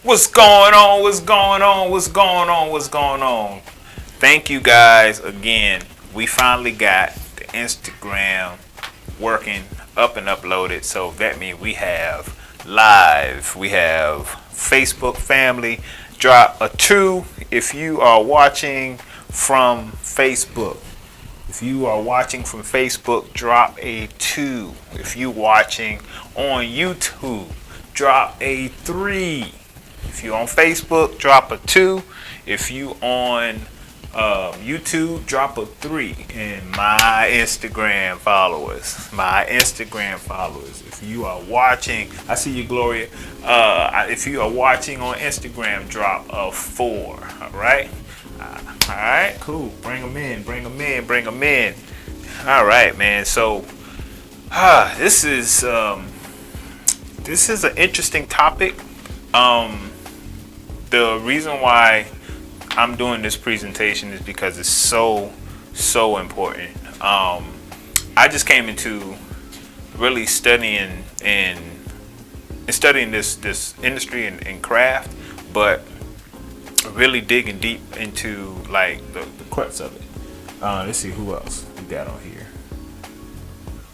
What's going on? What's going on? What's going on? What's going on? Thank you guys again. We finally got the Instagram working up and uploaded. So that means we have live. We have Facebook family. Drop a 2 if you are watching from Facebook. If you are watching from Facebook, drop a 2. If you watching on YouTube, drop a 3. If you on Facebook, drop a 2. If you on YouTube, drop a 3. And my Instagram followers, if you are watching, I see you, Gloria. If you are watching on Instagram, drop a 4. All right. All right, cool. Bring them in. All right, man. So, this is an interesting topic. The reason why I'm doing this presentation is because it's so important. I just came into really studying this industry and craft, but really digging deep into like the crux of it. Let's see who else we got on here.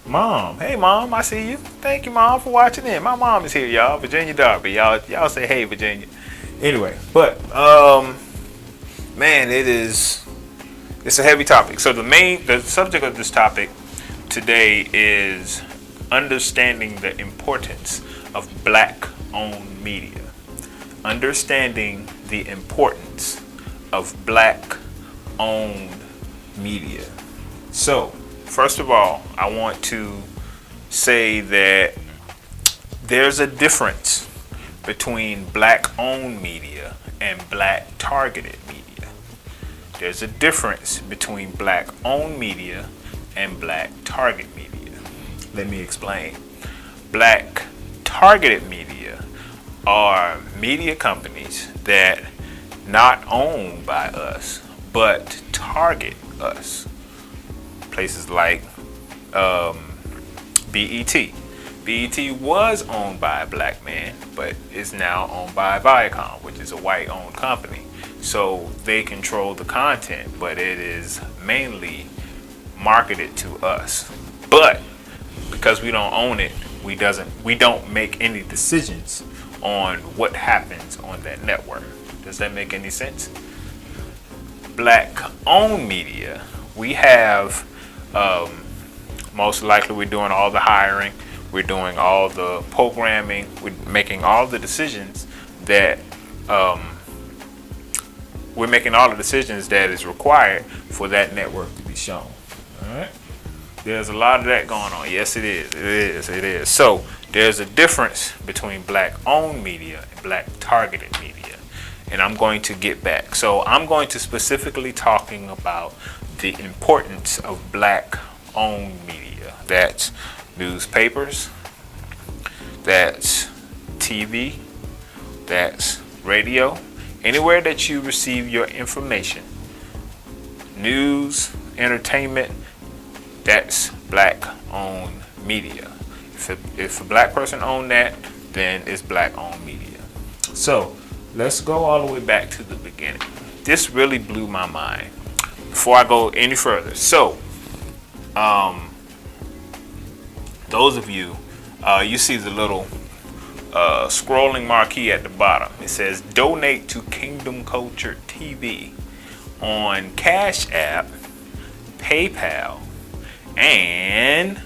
Mom, hey mom, I see you. Thank you, mom, for watching in. My mom is here, y'all. Virginia Darby, y'all say hey, Virginia. Anyway, but man, it's a heavy topic. So the subject of this topic today is understanding the importance of black-owned media. Understanding the importance of black-owned media. So, first of all, I want to say that there's a difference between black-owned media and black-targeted media. There's a difference between black-owned media and black-targeted media. Let me explain. Black-targeted media are media companies that not owned by us, but target us. Places like BET. BET was owned by a black man, but is now owned by Viacom, which is a white-owned company. So they control the content, but it is mainly marketed to us. But because we don't own it, we don't make any decisions on what happens on that network. Does that make any sense? Black-owned media, we have most likely we're doing all the hiring. We're doing all the programming. We're making all the decisions that is required for that network to be shown. All right. There's a lot of that going on. Yes, it is. So there's a difference between black-owned media and black-targeted media, and I'm going to get back. So I'm going to specifically talking about the importance of black-owned media. That's newspapers, that's TV, that's radio, anywhere that you receive your information, news, entertainment, that's black-owned media. If a black person owned that, then it's black-owned media. So let's go all the way back to the beginning. This really blew my mind. Before I go any further, so those of you, you see the little scrolling marquee at the bottom. It says donate to Kingdom Culture TV on Cash App, PayPal, and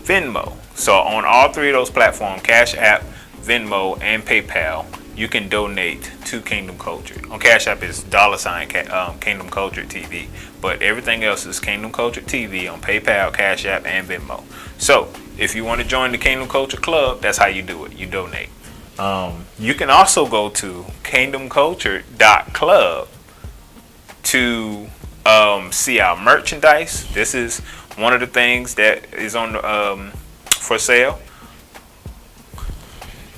Venmo. So on all three of those platforms, Cash App, Venmo, and PayPal, you can donate to Kingdom Culture. On Cash App is $ Kingdom Culture TV, but everything else is Kingdom Culture TV on PayPal, Cash App, and Venmo. So if you want to join the Kingdom Culture Club, that's how you do it. You donate. You can also go to kingdomculture.club to see our merchandise. This is one of the things that is on for sale.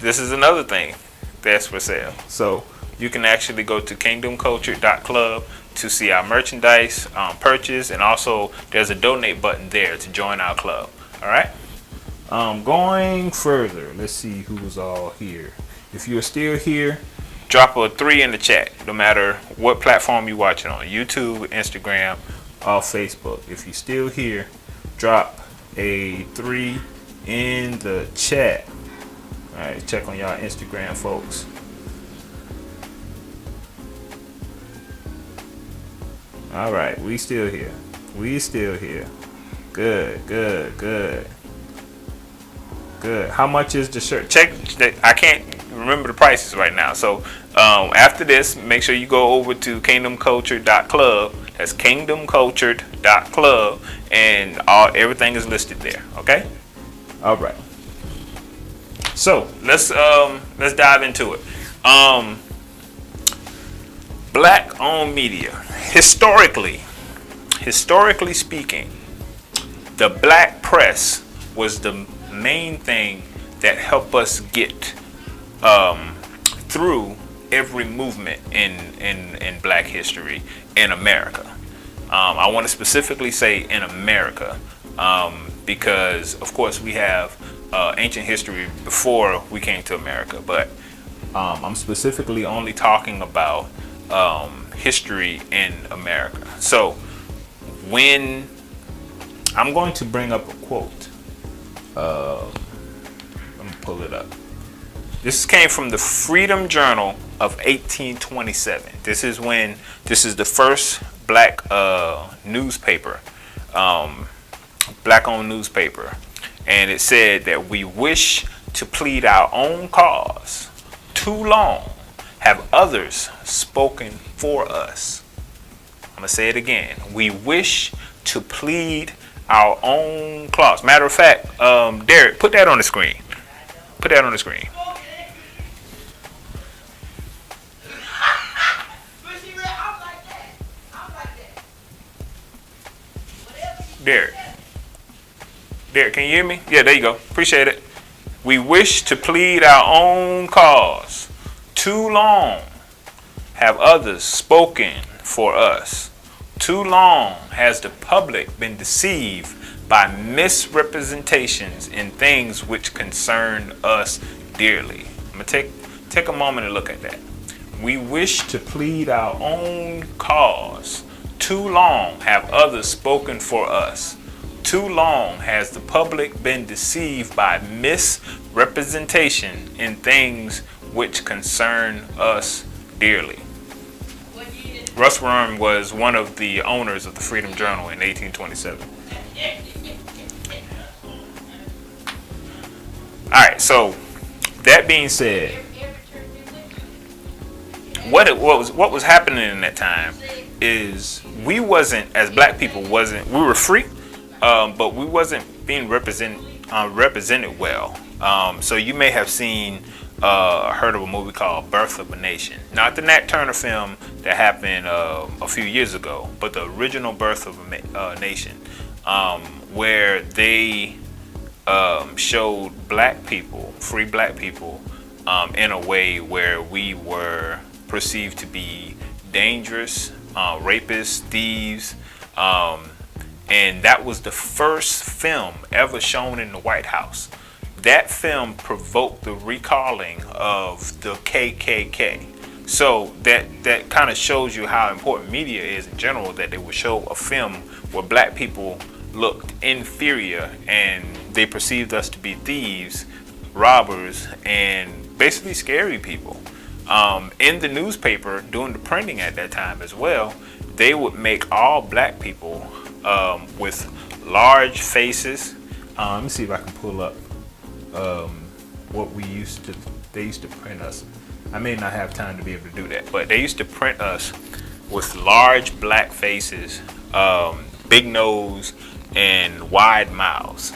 This is another thing that's for sale. So you can actually go to kingdomculture.club to see our merchandise purchase, and also there's a donate button there to join our club. All right. Going further, let's see who's all here. If you're still here, drop a 3 in the chat, no matter what platform you watch it on, YouTube, Instagram, or Facebook. If you're still here, drop a 3 in the chat. All right, check on y'all Instagram, folks. All right, we still here. We still here. Good, good, good. Good. How much is the shirt? Check. I can't remember the prices right now. So after this, make sure you go over to kingdomcultured.club. That's kingdomcultured.club, and everything is listed there. Okay. All right. So let's dive into it. Black-owned media. Historically speaking, the black press was the main thing that helped us get through every movement in black history in America. I want to specifically say in America because, of course, we have ancient history before we came to America, but I'm specifically only talking about history in America. So when I'm going to bring up a quote, let me pull it up. This came from the Freedom Journal of 1827. This is the first black newspaper, black-owned newspaper, and it said that we wish to plead our own cause. Too long have others spoken for us. I'm gonna say it again. We wish to plead our own cause. Matter of fact, Derek, put that on the screen. Put that on the screen. Derek, can you hear me? Yeah, there you go. Appreciate it. We wish to plead our own cause. Too long have others spoken for us. Too long has the public been deceived by misrepresentations in things which concern us dearly. I'm going to take a moment and look at that. We wish to plead our own cause. Too long have others spoken for us. Too long has the public been deceived by misrepresentation in things which concern us dearly. Russ Worm was one of the owners of the Freedom Journal in 1827. All right, so that being said, what was happening in that time is we wasn't, as black people, we were free, but we wasn't being represented well. So you may have heard of a movie called Birth of a Nation. Not the Nat Turner film that happened a few years ago, but the original Birth of a Nation, where they showed black people, free black people, in a way where we were perceived to be dangerous, rapists, thieves, and that was the first film ever shown in the White House. That film provoked the recalling of the KKK. So that kind of shows you how important media is in general, that they would show a film where black people looked inferior and they perceived us to be thieves, robbers, and basically scary people. In the newspaper, doing the printing at that time as well, they would make all black people with large faces. Let me see if I can pull up what they used to print us. I may not have time to be able to do that, but they used to print us with large black faces, big nose, and wide mouths.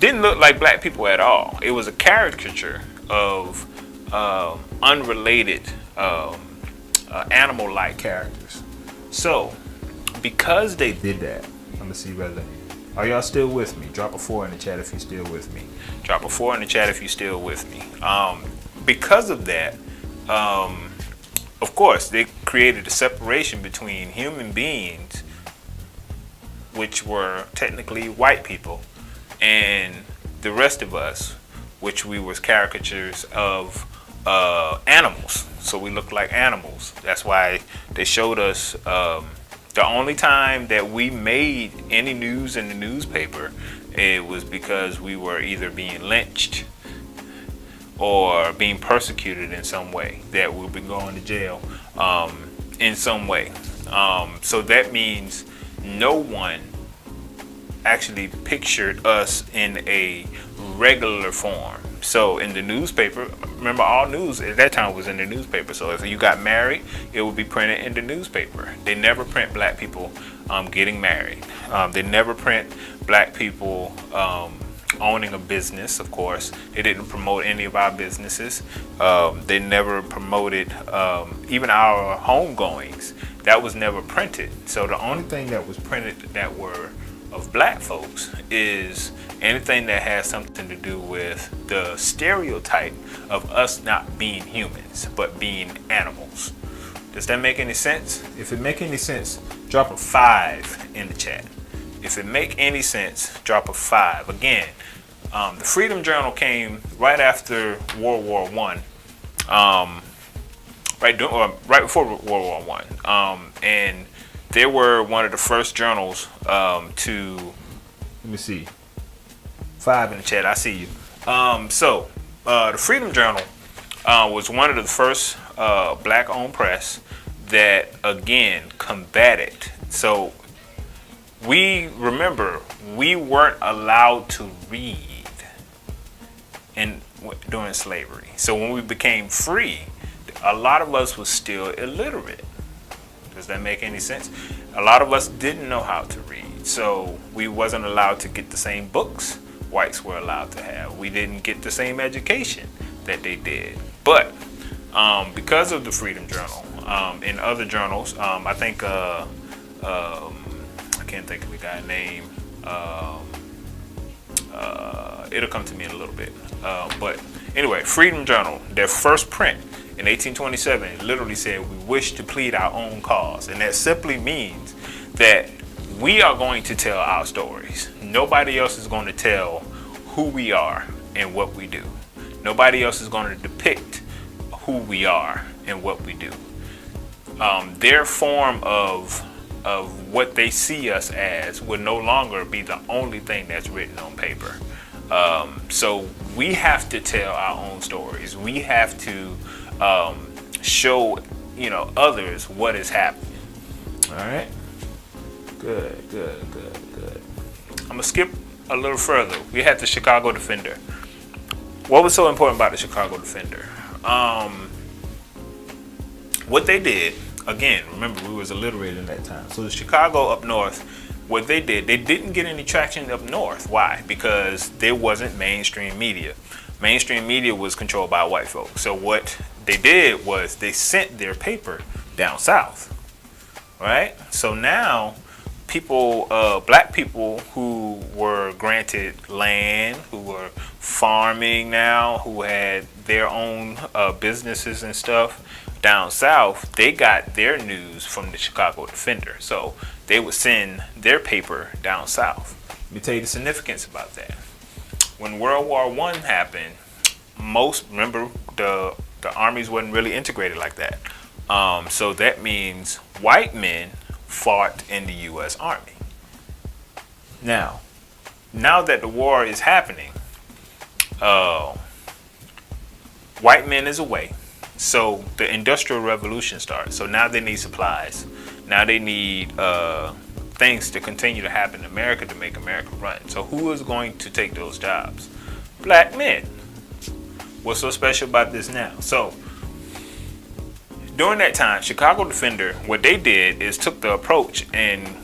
Didn't look like black people at all. It was a caricature of unrelated animal-like characters. So because they did that, let me see whether, are y'all still with me? Drop a 4 in the chat if you're still with me. Drop a 4 in the chat if you're still with me. Because of that, of course, they created a separation between human beings, which were technically white people, and the rest of us, which we was caricatures of animals. So we look like animals. That's why they showed us the only time that we made any news in the newspaper, it was because we were either being lynched or being persecuted in some way, that we'll be going to jail in some way. So that means no one actually pictured us in a regular form. So in the newspaper, remember, all news at that time was in the newspaper. So if you got married, it would be printed in the newspaper. They never print black people getting married. They never print black people owning a business. Of course, they didn't promote any of our businesses. They never promoted even our homegoings. That was never printed. So the only thing that was printed that were of black folks is anything that has something to do with the stereotype of us not being humans but being animals. Does that make any sense? If it make any sense, drop a 5 in the chat. If it make any sense, drop a 5. Again, the Freedom Journal came right after World War One, right before World War One, and they were one of the first journals to. Let me see. 5 in the chat. I see you. So the Freedom Journal was one of the first black-owned press that again combated. So we remember we weren't allowed to read during slavery. So when we became free, a lot of us was still illiterate. Does that make any sense? A lot of us didn't know how to read, so we wasn't allowed to get the same books whites were allowed to have. We didn't get the same education that they did. But because of the Freedom Journal and other journals, I think I can't think of the guy's name. It'll come to me in a little bit. But anyway, Freedom Journal, their first print in 1827, it literally said, "We wish to plead our own cause," and that simply means that we are going to tell our stories. Nobody else is going to tell who we are and what we do. Nobody else is going to depict who we are and what we do. Their form of what they see us as will no longer be the only thing that's written on paper. So we have to tell our own stories. We have to show, others what is happening. All right. Good. I'm gonna skip a little further. We had the Chicago Defender. What was so important about the Chicago Defender? What they did, again, remember we was illiterate in that time. So the Chicago up north, what they did, they didn't get any traction up north. Why? Because there wasn't mainstream media. Mainstream media was controlled by white folks. So what they did was they sent their paper down south. Right? So now people, black people who were granted land, who were farming now, who had their own businesses and stuff down south, they got their news from the Chicago Defender. So they would send their paper down south. Let me tell you the significance about that. When World War I happened, remember the armies wasn't really integrated like that. So that means white men fought in the U.S. Army. Now that the war is happening, white men is away. So the Industrial Revolution starts. So now they need supplies. Now they need things to continue to happen in America to make America run. So who is going to take those jobs? Black men. What's so special about this now? So during that time, Chicago Defender, what they did is took the approach and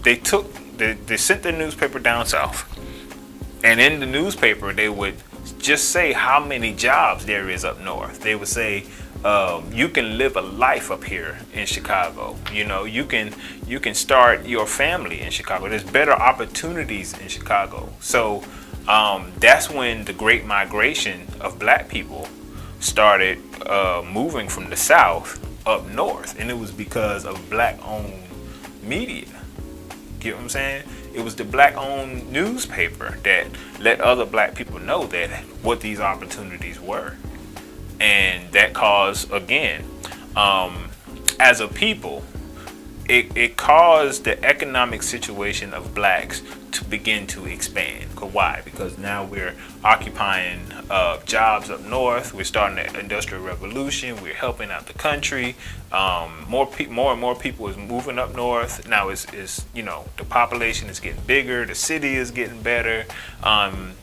they sent the newspaper down south. And in the newspaper, they would just say how many jobs there is up north. They would say, you can live a life up here in Chicago. You can start your family in Chicago. There's better opportunities in Chicago. So that's when the Great Migration of black people started moving from the south up north, and it was because of black-owned media. Get what I'm saying? It was the black-owned newspaper that let other black people know that what these opportunities were. And that caused, again, as a people, it caused the economic situation of blacks to begin to expand. Why? Because now we're occupying jobs up north. We're starting the industrial revolution. We're helping out the country. More and more people is moving up north. Now is the population is getting bigger. The city is getting better. And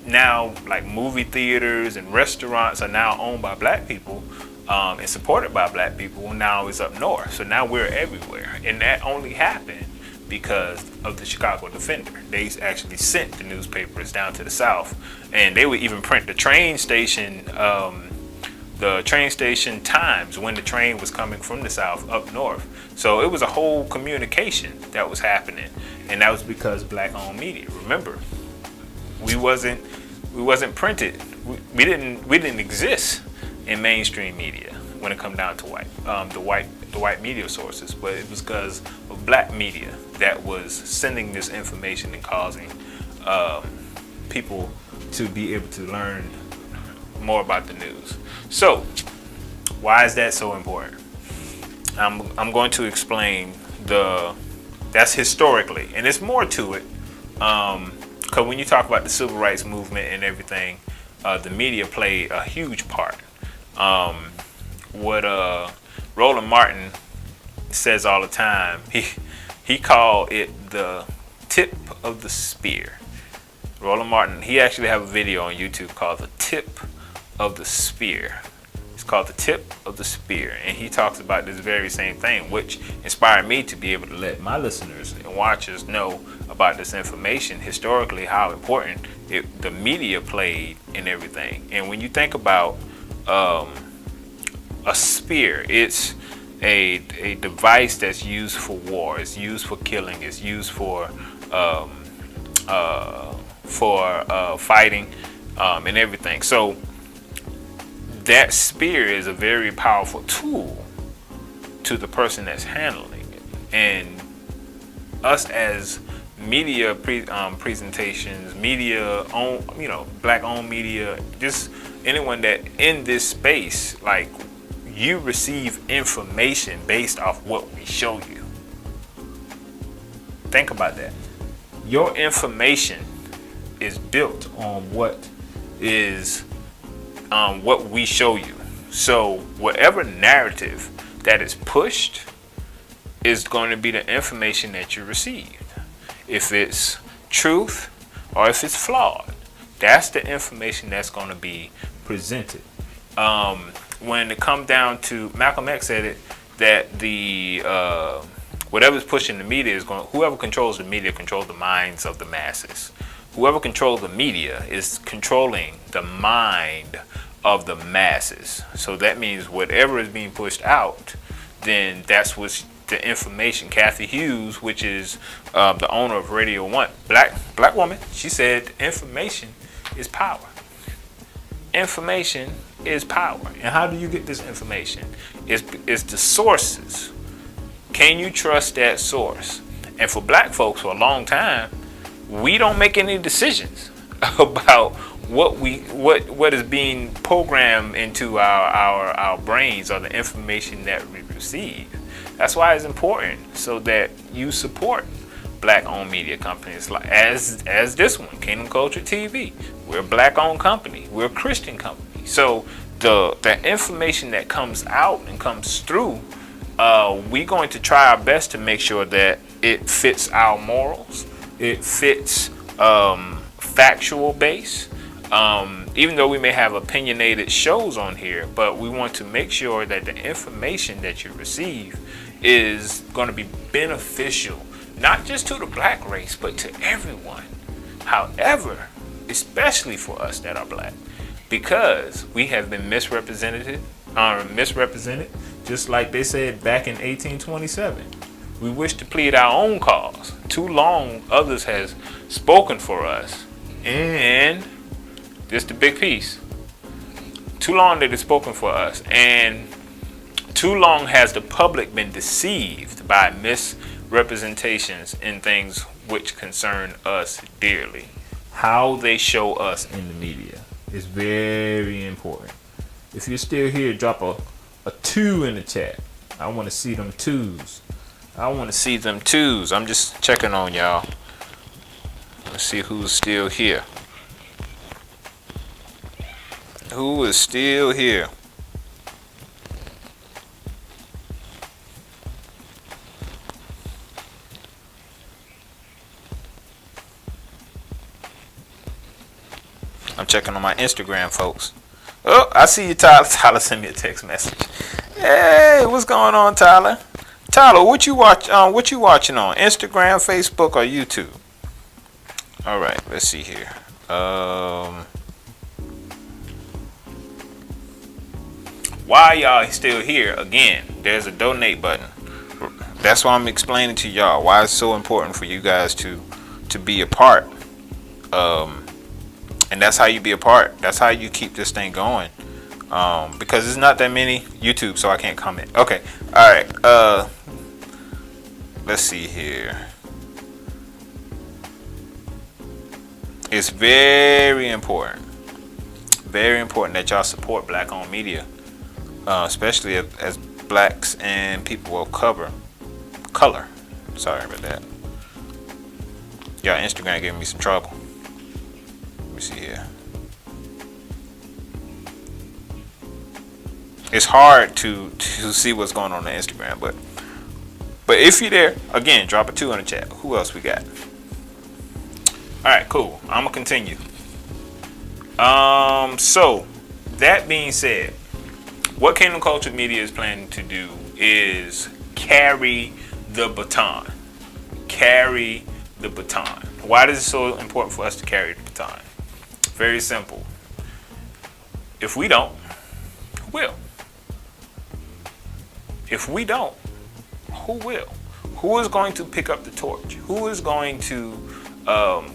now like movie theaters and restaurants are now owned by black people. And supported by black people. Now is up north, so now we're everywhere, and that only happened because of the Chicago Defender. They actually sent the newspapers down to the South, and they would even print the train station times when the train was coming from the South up north. So it was a whole communication that was happening, and that was because black-owned media. Remember, we wasn't printed. We didn't exist in mainstream media when it come down to the white media sources, but it was because of black media that was sending this information and causing people to be able to learn more about the news. So why is that so important? I'm going to explain that's historically, and there's more to it, because when you talk about the civil rights movement and everything, the media played a huge part. What Roland Martin says all the time, he called it the tip of the spear. Roland Martin, he actually have a video on YouTube called the tip of the spear. It's called the tip of the spear, and he talks about this very same thing, which inspired me to be able to let my listeners and watchers know about this information historically, how important the media played in everything. And when you think about a spear, it's a device that's used for war. It's used for killing. It's used for fighting and everything. So that spear is a very powerful tool to the person that's handling it. And us as media presentations, media own, black-owned media, just anyone that in this space, like, you receive information based off what we show you. Think about that. Your information is built on what we show you. So whatever narrative that is pushed is going to be the information that you received. If it's truth or if it's flawed, that's the information that's going to be presented. When it comes down to, Malcolm X said it, that the whatever's pushing the media is going, whoever controls the media controls the minds of the masses. Whoever controls the media is controlling the mind of the masses. So that means whatever is being pushed out, then that's what's the information. Kathy Hughes, which is the owner of Radio One, black woman, she said information is power. Information is power. And how do you get this information? It's the sources. Can you trust that source? And for black folks, for a long time, we don't make any decisions about what is being programmed into our brains or the information that we receive. That's why it's important, so that you support black-owned media companies like as this one, Kingdom Culture TV. We're a black-owned company. We're a Christian company. So the information that comes out and comes through, we're going to try our best to make sure that it fits our morals. It fits factual base. Even though we may have opinionated shows on here, but we want to make sure that the information that you receive is going to be beneficial, not just to the black race, but to everyone. However, especially for us that are black, because we have been misrepresented, just like they said back in 1827. We wish to plead our own cause. Too long others has spoken for us, and this the big piece. Too long they've spoken for us, and too long has the public been deceived by misrepresentations in things which concern us dearly. How they show us in the media is very important. If you're still here, drop a 2 in the chat. I want to see them 2s. I want to see them 2s. I'm just checking on y'all. Let's see who's still here. Who is still here? I'm checking on my Instagram, folks. Oh, I see you, Tyler. Tyler sent me a text message. Hey, what's going on, Tyler? Tyler, what you watching on? Instagram, Facebook, or YouTube? All right, let's see here. Why y'all still here? Again, there's a donate button. That's why I'm explaining to y'all why it's so important for you guys to be a part. And that's how you be a part. That's how you keep this thing going. Because there's not that many YouTube, so I can't comment. Okay. All right. Let's see here. It's very important that y'all support black-owned media, especially as blacks and people of color. Sorry about that. Y'all Instagram giving me some trouble. Let me see here. It's hard to see what's going on Instagram, but if you're there, again, drop a 2 in the chat. Who else we got? All right, cool. I'm gonna continue. So that being said, what Kingdom Culture Media is planning to do is carry the baton. Carry the baton. Why is it so important for us to carry the baton? Very simple. If we don't, who will? If we don't, who will? Who is going to pick up the torch? Who is going to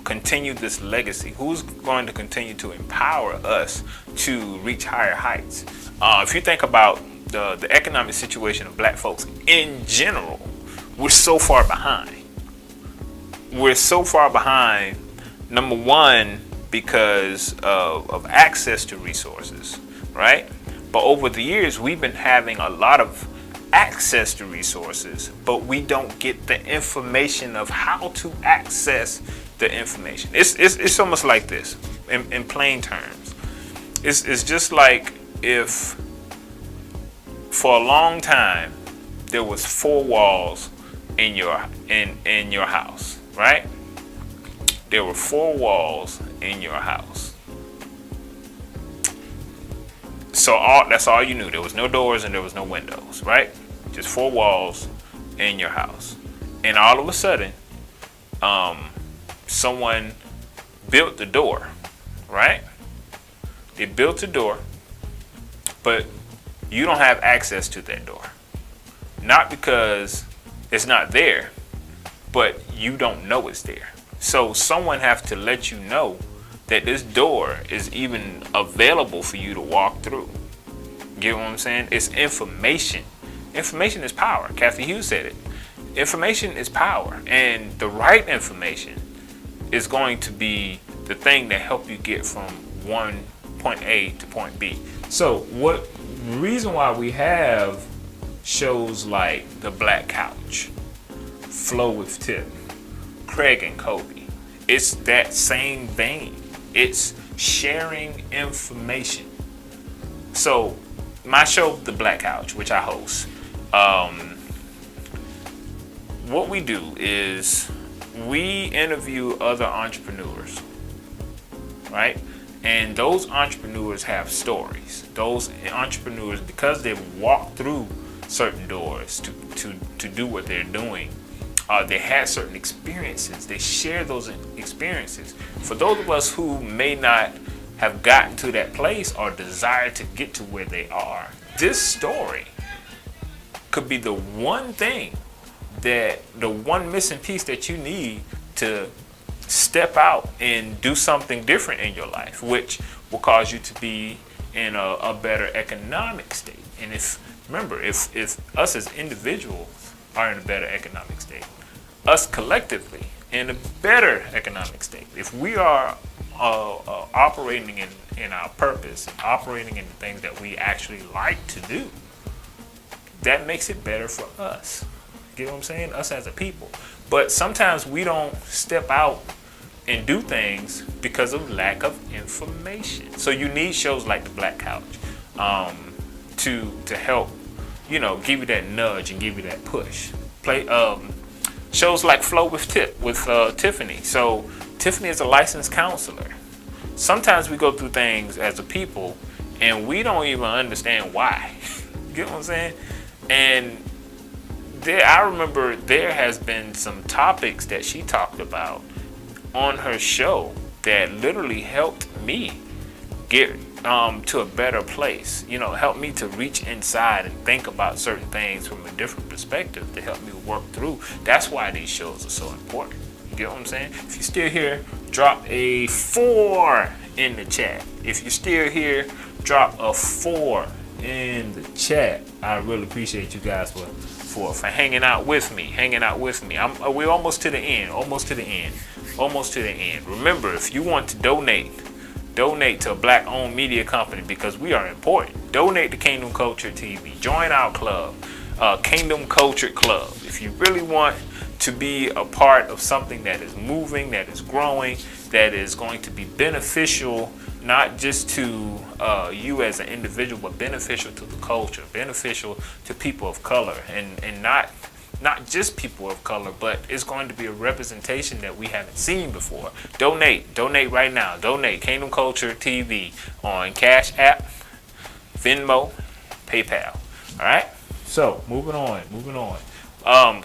continue this legacy? Who's going to continue to empower us to reach higher heights? If you think about the economic situation of black folks in general, we're so far behind. We're so far behind, number one, because of access to resources, right? But over the years, we've been having a lot of access to resources, but we don't get the information of how to access the information. It's almost like this, in plain terms. It's just like if for a long time there was 4 walls in your house, right? There were 4 walls in your house. So that's all you knew. There was no doors and there was no windows, right? Just 4 walls in your house. And all of a sudden, someone built the door, right? They built the door, but you don't have access to that door. Not because it's not there, but you don't know it's there. So someone has to let you know that this door is even available for you to walk through. Get what I'm saying? It's information. Information is power. Kathy Hughes said it. Information is power, and the right information is going to be the thing that help you get from point A to point B. So what reason why we have shows like The Black Couch, Flow with Tip, Craig and Kobe, it's that same vein. It's sharing information. So my show, The Black Couch, which I host, what we do is we interview other entrepreneurs, right? And those entrepreneurs have stories. Those entrepreneurs, because they've walked through certain doors to do what they're doing, they had certain experiences. They share those experiences. For those of us who may not have gotten to that place or desire to get to where they are, this story could be the one thing, the one missing piece that you need to step out and do something different in your life, which will cause you to be in a better economic state. And if us as individuals are in a better economic state, us collectively in a better economic state, if we are operating in our purpose, operating in the things that we actually like to do, that makes it better for us. Get what I'm saying? Us as a people. But sometimes we don't step out and do things because of lack of information. So you need shows like the Black Couch to help, give you that nudge and give you that push. Play shows like Flow with Tiffany. So Tiffany is a licensed counselor. Sometimes we go through things as a people and we don't even understand why. You get what I'm saying? And I remember there has been some topics that she talked about on her show that literally helped me get to a better place. Helped me to reach inside and think about certain things from a different perspective to help me work through. That's why these shows are so important. You get what I'm saying? If you're still here, drop a 4 in the chat. If you're still here, drop a 4 in the chat. I really appreciate you guys for hanging out with me. We're almost to the end. Remember, if you want to donate to a black-owned media company because we are important. Donate to Kingdom Culture TV. Join our club, Kingdom Culture Club. If you really want to be a part of something that is moving, that is growing, that is going to be beneficial, not just to you as an individual, but beneficial to the culture, beneficial to people of color, and not just people of color, but it's going to be a representation that we haven't seen before. Donate right now. Donate Kingdom Culture TV on Cash App, Venmo, PayPal. All right. So moving on.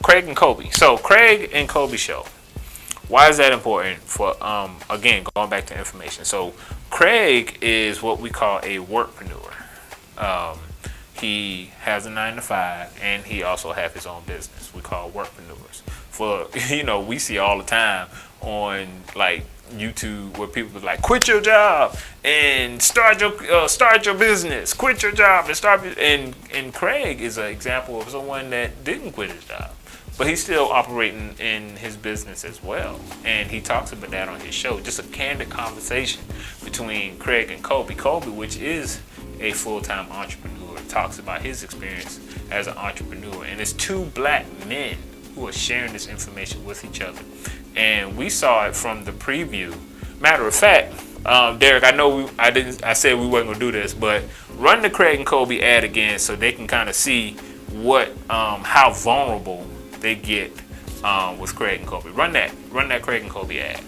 Craig and Kobe. So Craig and Kobe show. Why is that important? For again, going back to information. So Craig is what we call a workpreneur. He has a 9-to-5, and he also have his own business. We call workpreneurs. We see all the time on like YouTube where people are like, quit your job and start your business. Quit your job and start. And Craig is an example of someone that didn't quit his job, but he's still operating in his business as well. And he talks about that on his show. Just a candid conversation between Craig and Kobe. Kobe, which is a full-time entrepreneur, talks about his experience as an entrepreneur. And it's two black men who are sharing this information with each other. And we saw it from the preview. Matter of fact, Derek, I know I said we weren't gonna do this, but run the Craig and Kobe ad again so they can kind of see how vulnerable they get with Craig and Kobe. Run that Craig and Kobe ad.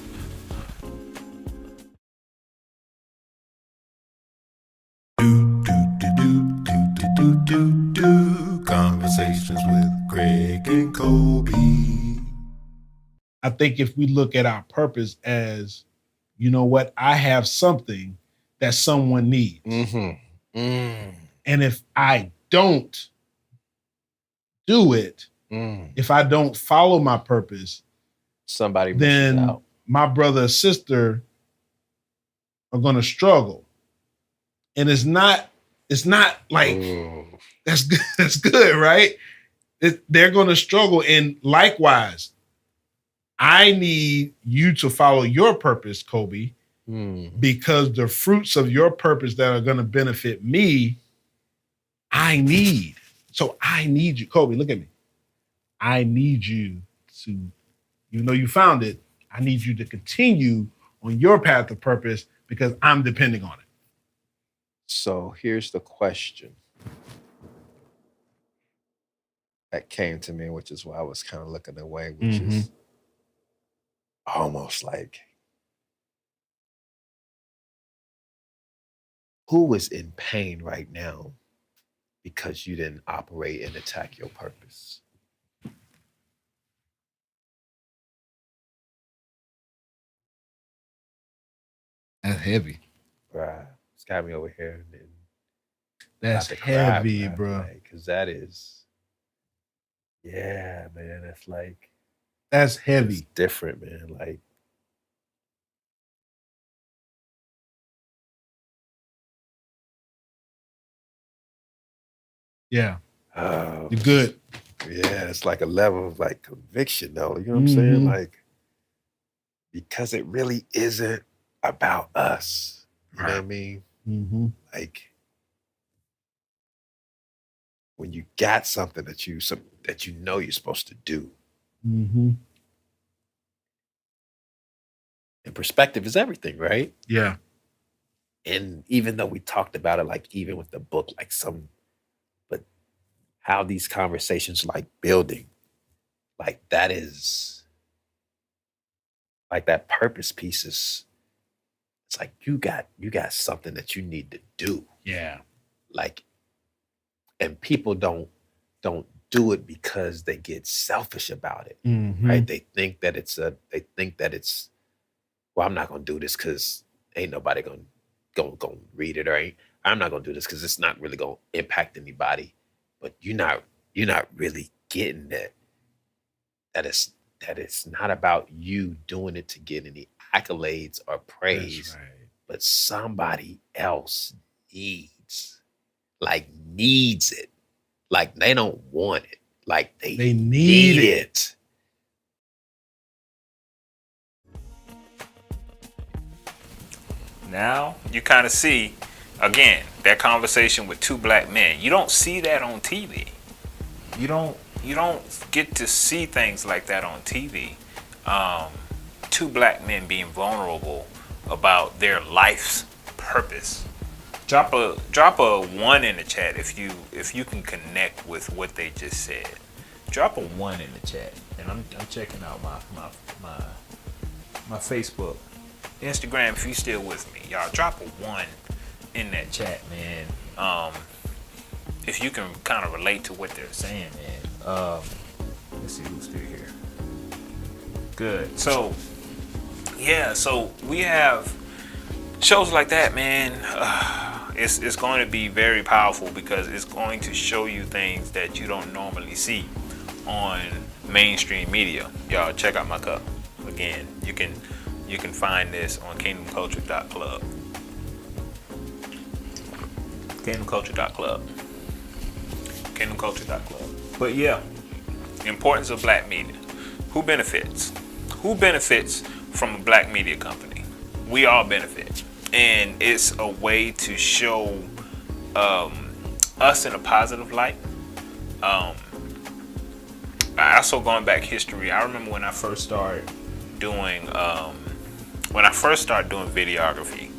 Conversations with Craig and Kobe. I think if we look at our purpose as, you know what, I have something that someone needs. Mm-hmm. And if I don't do it, if I don't follow my purpose, somebody then out. My brother or sister are going to struggle. And it's not like, that's good. That's good, right? They're going to struggle. And likewise, I need you to follow your purpose, Kobe, because the fruits of your purpose that are going to benefit me, I need. So I need you. Kobe, look at me. I need you to, even though you found it, I need you to continue on your path of purpose because I'm depending on it. So here's the question that came to me, which is why I was kind of looking away, which is almost like, who is in pain right now because you didn't operate and attack your purpose? That's heavy. Right. It's got me over here. And that's heavy, bro. Because that is, yeah, man. That's like, that's heavy. It's different, man. Like, yeah. You're good. Yeah, it's like a level of like conviction, though. You know what I'm saying? Like, because it really isn't about us. You know what I mean? Mm-hmm. Like when you got something that you know you're supposed to do. Mm-hmm. And perspective is everything, right? Yeah. And even though we talked about it, like even with the book, but how these conversations like building, like that is like that purpose piece is it's like you got something that you need to do. Yeah. Like, and people don't do it because they get selfish about it. Mm-hmm. Right? They think that it's well, I'm not gonna do this because ain't nobody gonna read it, or I'm not gonna do this because it's not really gonna impact anybody. But you're not really getting that it's not about you doing it to get any accolades or praise, That's right. but somebody else needs it. Like they don't want it. Like they need it. Now you kind of see, again, that conversation with two black men. You don't see that on TV. You don't get to see things like that on TV. Two black men being vulnerable about their life's purpose. Drop a 1 in the chat if you can connect with what they just said. Drop a 1 in the chat, and I'm checking out my Facebook, Instagram. If you still with me, y'all drop a 1 in that chat, man. If you can kind of relate to what they're saying, man. Let's see who's still here. Good. So yeah, so we have shows like that, man. It's going to be very powerful because it's going to show you things that you don't normally see on mainstream media. Y'all check out my cup. Again, you can find this on kingdomculture.club. Kingdomculture.club. Kingdomculture.club. But yeah, importance of black media. Who benefits? Who benefits from a black media company? We all benefit. And it's a way to show us in a positive light. Also going back history, I remember when I first started doing videography,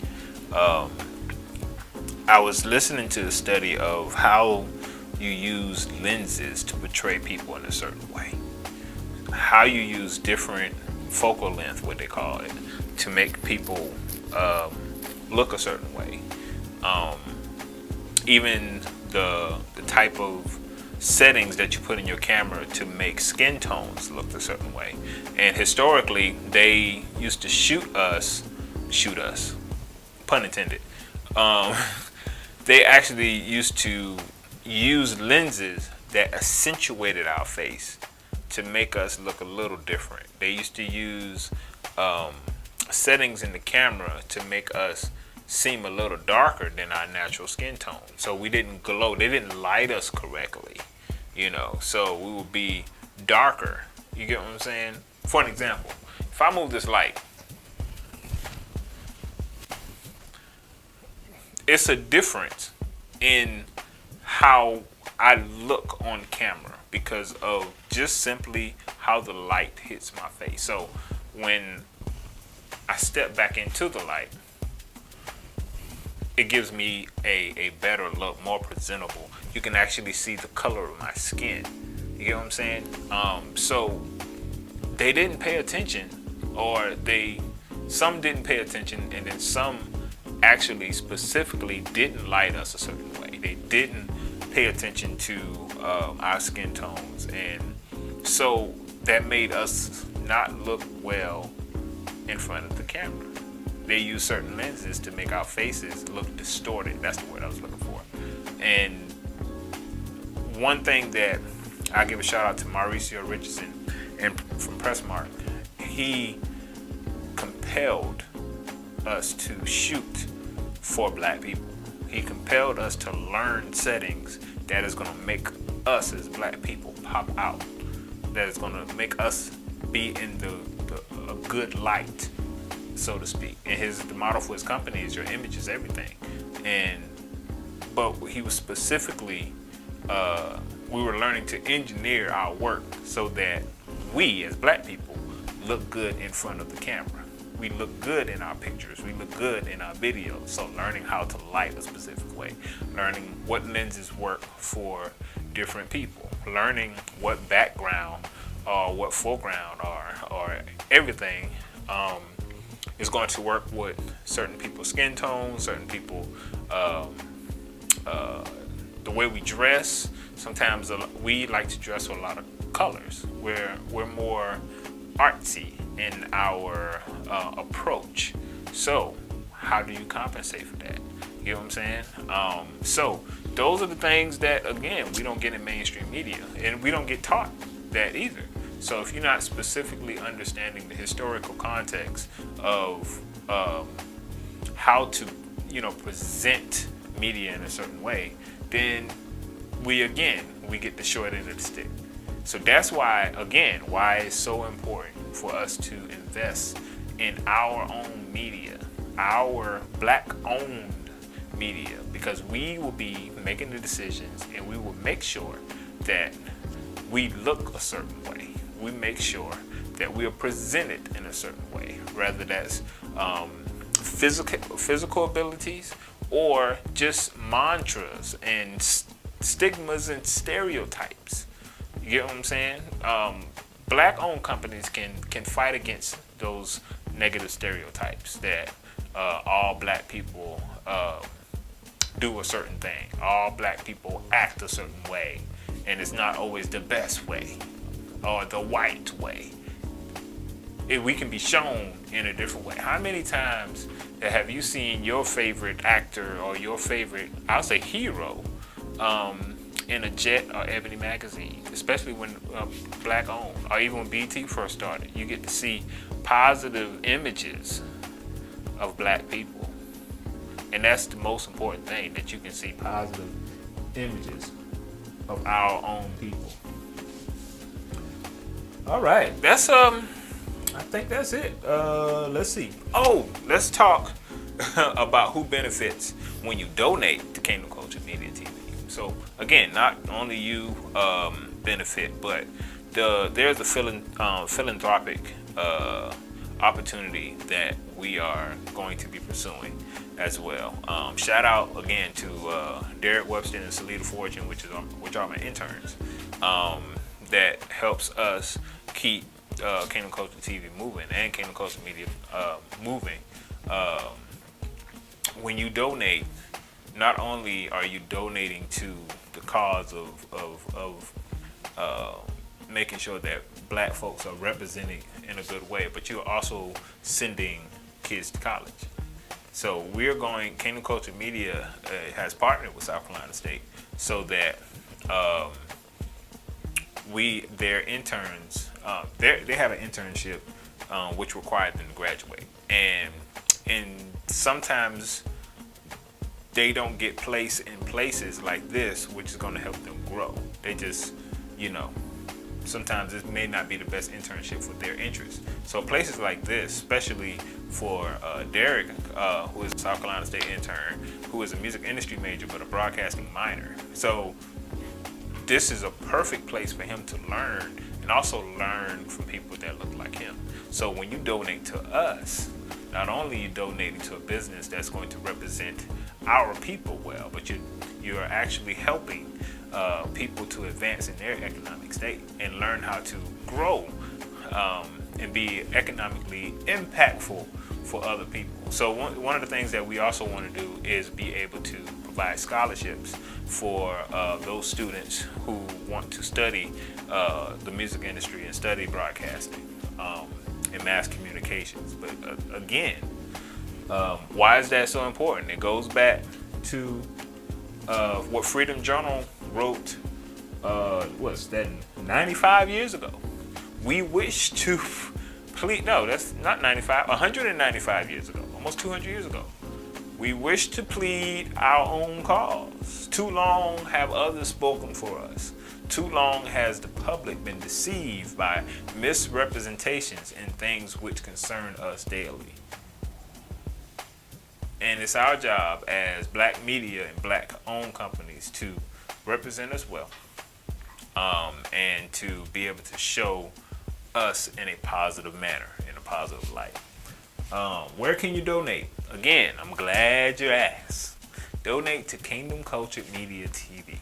I was listening to the study of how you use lenses to portray people in a certain way. How you use different focal length, what they call it, to make people look a certain way. Even the type of settings that you put in your camera to make skin tones look a certain way. And historically, they used to shoot us, pun intended. They actually used to use lenses that accentuated our face to make us look a little different. They used to use settings in the camera to make us seem a little darker than our natural skin tone. So we didn't glow. They didn't light us correctly, so we would be darker. You get what I'm saying? For an example, if I move this light, it's a difference in how I look on camera because of just simply how the light hits my face. So when I step back into the light, it gives me a better look, more presentable. You can actually see the color of my skin. You get what I'm saying? So they didn't pay attention, or some didn't pay attention, and then some actually specifically didn't light us a certain way. They didn't pay attention to our skin tones, and so that made us not look well in front of the camera. They use certain lenses to make our faces look distorted. That's the word I was looking for. And one thing that I give a shout out to Mauricio Richardson and from Pressmark, he compelled us to shoot for black people. He compelled us to learn settings that is going to make us as black people pop out. That is going to make us be in a good light. so to speak. And the model for his company is your image is everything. But he was specifically, we were learning to engineer our work so that we as black people look good in front of the camera. We look good in our pictures. We look good in our videos. So learning how to light a specific way, learning what lenses work for different people, learning what background or what foreground or everything is going to work with certain people's skin tones, certain people, the way we dress. Sometimes we like to dress with a lot of colors. We're more artsy in our approach. So how do you compensate for that? You know what I'm saying? So those are the things that, again, we don't get in mainstream media, and we don't get taught that either. So if you're not specifically understanding the historical context of how to, present media in a certain way, then we get the short end of the stick. So that's why it's so important for us to invest in our own media, our black-owned media, because we will be making the decisions and we will make sure that we look a certain way. We make sure that we are presented in a certain way, whether that's physical abilities or just mantras and stigmas and stereotypes. You get what I'm saying? Black-owned companies can fight against those negative stereotypes that all black people do a certain thing. All black people act a certain way, and it's not always the best way or the white way. We can be shown in a different way. How many times have you seen your favorite actor or your favorite, I'll say hero, in a Jet or Ebony magazine, especially when black owned, or even when BT first started? You get to see positive images of black people. And that's the most important thing, that you can see positive images of our own people. All right, that's I think that's it. Let's see. Oh, let's talk about who benefits when you donate to Kingdom Culture Media TV. So again, not only you benefit, but there's a philanthropic opportunity that we are going to be pursuing as well. Shout out again to Derek Webster and Salida Fortune, which are my interns, that helps us keep Kingdom Culture TV moving and Kingdom Culture Media moving. When you donate, not only are you donating to the cause of making sure that black folks are represented in a good way, but you're also sending kids to college. So Kingdom Culture Media has partnered with South Carolina State so that their interns, they have an internship which required them to graduate, and sometimes they don't get placed in places like this, which is going to help them grow. They just, sometimes it may not be the best internship for their interests. So places like this, especially for Derek, who is a South Carolina State intern, who is a music industry major but a broadcasting minor. So this is a perfect place for him to learn, and also learn from people that look like him. So when you donate to us, not only are you donating to a business that's going to represent our people well, but you're actually helping people to advance in their economic state and learn how to grow and be economically impactful for other people. So one of the things that we also want to do is be able to provide scholarships for those students who want to study the music industry and study broadcasting and mass communications. But again, why is that so important? It goes back to what Freedom Journal wrote, what's that, 95 years ago. We wish to plead, no, that's not 95, 195 years ago, almost 200 years ago. We wish to plead our own cause. Too long have others spoken for us. Too long has the public been deceived by misrepresentations and things which concern us daily. And it's our job as black media and black owned companies to represent us well, and to be able to show us in a positive manner, in a positive light. Where can you donate? Again, I'm glad you asked. Donate to Kingdom Cultured Media TV.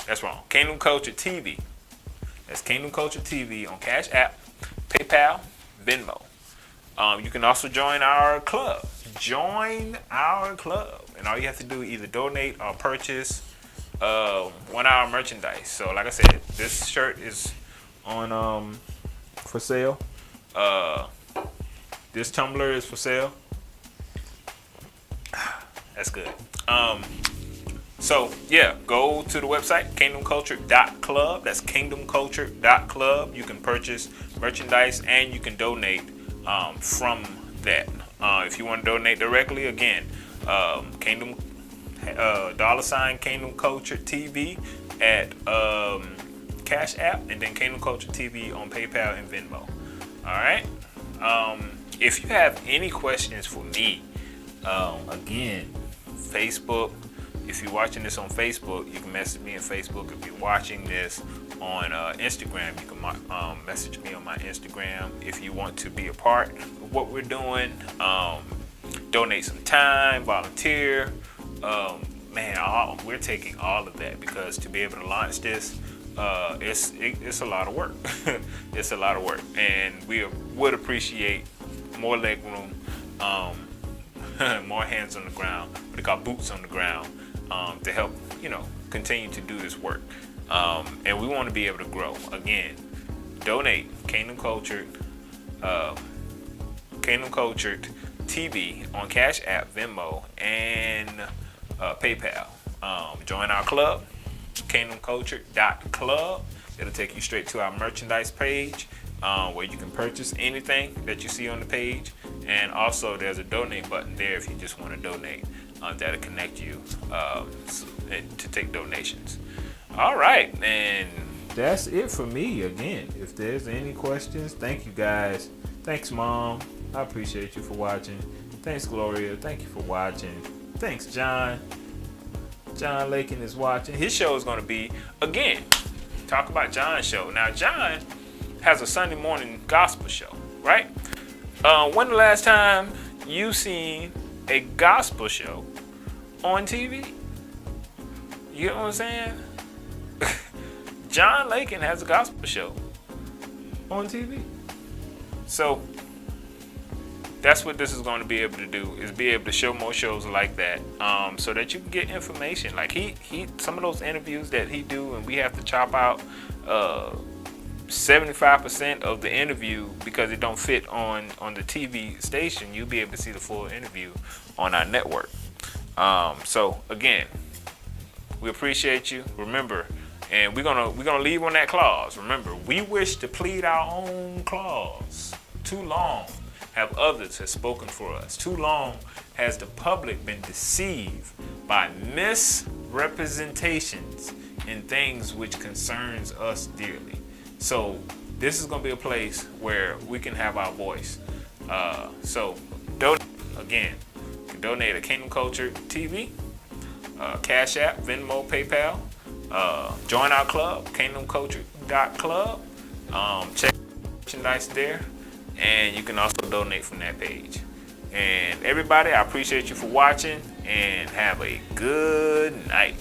That's wrong. Kingdom Cultured TV. That's Kingdom Cultured TV on Cash App, PayPal, Venmo. You can also join our club. Join our club. And all you have to do is either donate or purchase 1 hour merchandise. So like I said, this shirt is on for sale. This tumbler is for sale. That's good. So yeah, go to the website kingdomculture.club. That's kingdomculture.club. You can purchase merchandise and you can donate from that. If you want to donate directly, again, Kingdom $ Kingdom Culture TV at Cash App, and then Kingdom Culture TV on PayPal and Venmo. All right. If you have any questions for me, again, Facebook. If you're watching this on Facebook, you can message me on Facebook. If you're watching this on Instagram, you can message me on my Instagram. If you want to be a part of what we're doing, donate some time, volunteer. We're taking all of that, because to be able to launch this, it's a lot of work. It's a lot of work, and we would appreciate more leg room, more hands on the ground, what they call boots on the ground, to help, continue to do this work. And we want to be able to grow. Again, donate Kingdom Cultured TV on Cash App, Venmo, and PayPal. Join our club, kingdomculture.club. It'll take you straight to our merchandise page, where you can purchase anything that you see on the page. And also there's a donate button there if you just want to donate. That'll connect you to take donations. All right, and that's it for me. Again, if there's any questions, thank you guys. Thanks, Mom. I appreciate you for watching. Thanks, Gloria. Thank you for watching. Thanks, John. John Lakin is watching. His show is going to be, again, talk about John's show. Now, John has a Sunday morning gospel show, right? When the last time you seen a gospel show on TV? You know what I'm saying? John Lakin has a gospel show on TV. So that's what this is going to be able to do, is be able to show more shows like that, so that you can get information. Like he some of those interviews that he do, and we have to chop out 75% of the interview because it don't fit on the TV station. You'll be able to see the full interview on our network. So again, we appreciate you. Remember, and we're gonna leave on that clause. Remember, we wish to plead our own clause. Too long have others have spoken for us. Too long has the public been deceived by misrepresentations in things which concerns us dearly. So this is going to be a place where we can have our voice. So donate. Again, you can donate at Kingdom Culture TV, Cash App, Venmo, PayPal. Join our club, kingdomculture.club. Check merchandise there, and you can also donate from that page. And everybody, I appreciate you for watching, and have a good night.